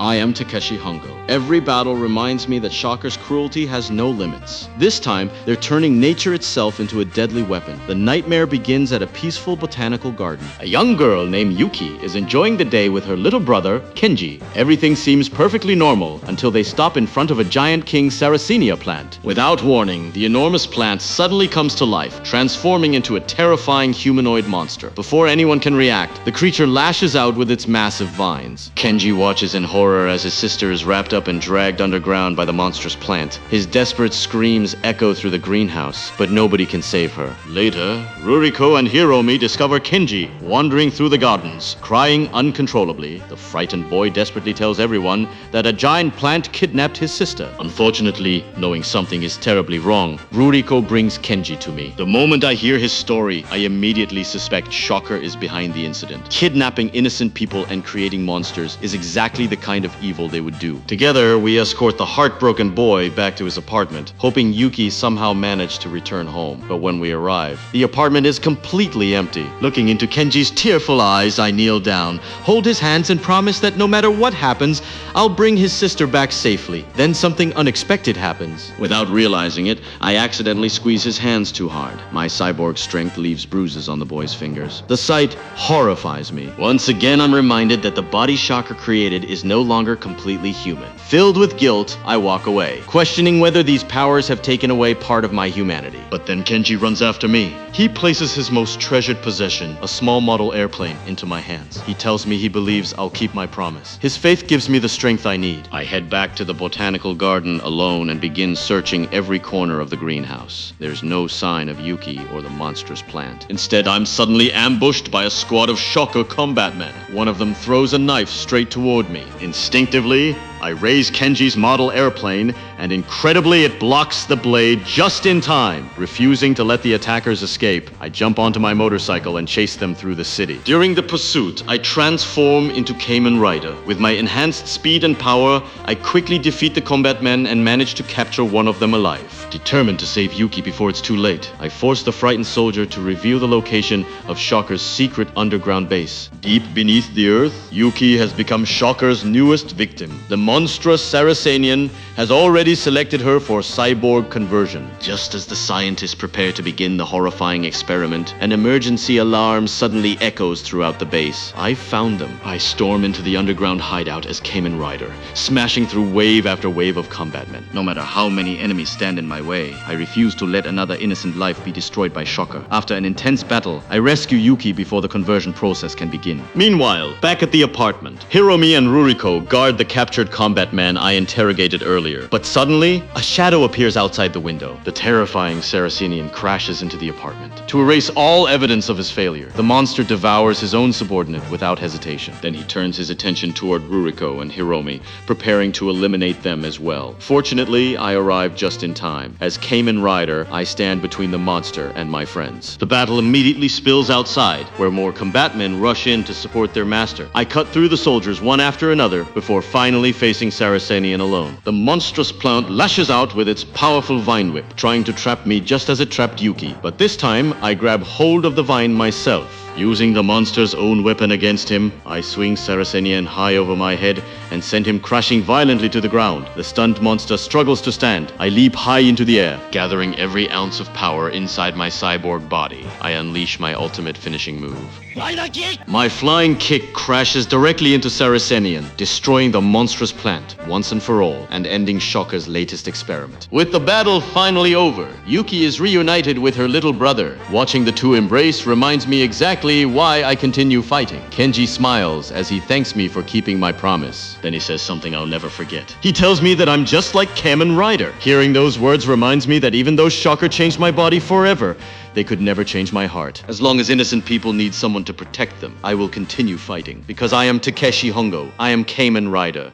I am Takeshi Hongo. Every battle reminds me that Shocker's cruelty has no limits. This time, they're turning nature itself into a deadly weapon. The nightmare begins at a peaceful botanical garden. A young girl named Yuki is enjoying the day with her little brother, Kenji. Everything seems perfectly normal until they stop in front of a giant king Sarracenian plant. Without warning, the enormous plant suddenly comes to life, transforming into a terrifying humanoid monster. Before anyone can react, the creature lashes out with its massive vines. Kenji watches in horror as his sister is wrapped up and dragged underground by the monstrous plant. His desperate screams echo through the greenhouse, but nobody can save her. Later, Ruriko and Hiromi discover Kenji wandering through the gardens, crying uncontrollably. The frightened boy desperately tells everyone that a giant plant kidnapped his sister. Unfortunately, knowing something is terribly wrong, Ruriko brings Kenji to me. The moment I hear his story, I immediately suspect Shocker is behind the incident. Kidnapping innocent people and creating monsters is exactly the kind of evil they would do. Together, we escort the heartbroken boy back to his apartment, hoping Yuki somehow managed to return home. But when we arrive, the apartment is completely empty. Looking into Kenji's tearful eyes, I kneel down, hold his hands, and promise that no matter what happens, I'll bring his sister back safely. Then something unexpected happens. Without realizing it, I accidentally squeeze his hands too hard. My cyborg strength leaves bruises on the boy's fingers. The sight horrifies me. Once again, I'm reminded that the body Shocker created is no longer completely human. Filled with guilt, I walk away, questioning whether these powers have taken away part of my humanity. But then Kenji runs after me. He places his most treasured possession, a small model airplane, into my hands. He tells me he believes I'll keep my promise. His faith gives me the strength I need. I head back to the botanical garden alone and begin searching every corner of the greenhouse. There's no sign of Yuki or the monstrous plant. Instead, I'm suddenly ambushed by a squad of Shocker combat men. One of them throws a knife straight toward me. Instinctively, I raise Kenji's model airplane, and incredibly it blocks the blade just in time. Refusing to let the attackers escape, I jump onto my motorcycle and chase them through the city. During the pursuit, I transform into Kamen Rider. With my enhanced speed and power, I quickly defeat the combat men and manage to capture one of them alive. Determined to save Yuki before it's too late, I force the frightened soldier to reveal the location of Shocker's secret underground base. Deep beneath the earth, Yuki has become Shocker's newest victim. The monstrous Sarracenian has already selected her for cyborg conversion. Just as the scientists prepare to begin the horrifying experiment, an emergency alarm suddenly echoes throughout the base. I found them. I storm into the underground hideout as Kamen Rider, smashing through wave after wave of combatmen. No matter how many enemies stand in my way, I refuse to let another innocent life be destroyed by Shocker. After an intense battle, I rescue Yuki before the conversion process can begin. Meanwhile, back at the apartment, Hiromi and Ruriko guard the captured combat man I interrogated earlier. But suddenly, a shadow appears outside the window. The terrifying Sarracenian crashes into the apartment. To erase all evidence of his failure, the monster devours his own subordinate without hesitation. Then he turns his attention toward Ruriko and Hiromi, preparing to eliminate them as well. Fortunately, I arrive just in time. As Kamen Rider, I stand between the monster and my friends. The battle immediately spills outside, where more combatmen rush in to support their master. I cut through the soldiers one after another before finally facing Sarracenian alone. The monstrous plant lashes out with its powerful vine whip, trying to trap me just as it trapped Yuki. But this time, I grab hold of the vine myself. Using the monster's own weapon against him, I swing Sarracenian high over my head and send him crashing violently to the ground. The stunned monster struggles to stand. I leap high into the air. Gathering every ounce of power inside my cyborg body, I unleash my ultimate finishing move. My flying kick crashes directly into Sarracenian, destroying the monstrous plant once and for all, and ending Shocker's latest experiment. With the battle finally over, Yuki is reunited with her little brother. Watching the two embrace reminds me exactly why I continue fighting. Kenji smiles as he thanks me for keeping my promise. Then he says something I'll never forget. He tells me that I'm just like Kamen Rider. Hearing those words reminds me that even though Shocker changed my body forever, they could never change my heart. As long as innocent people need someone to protect them, I will continue fighting. Because I am Takeshi Hongo. I am Kamen Rider.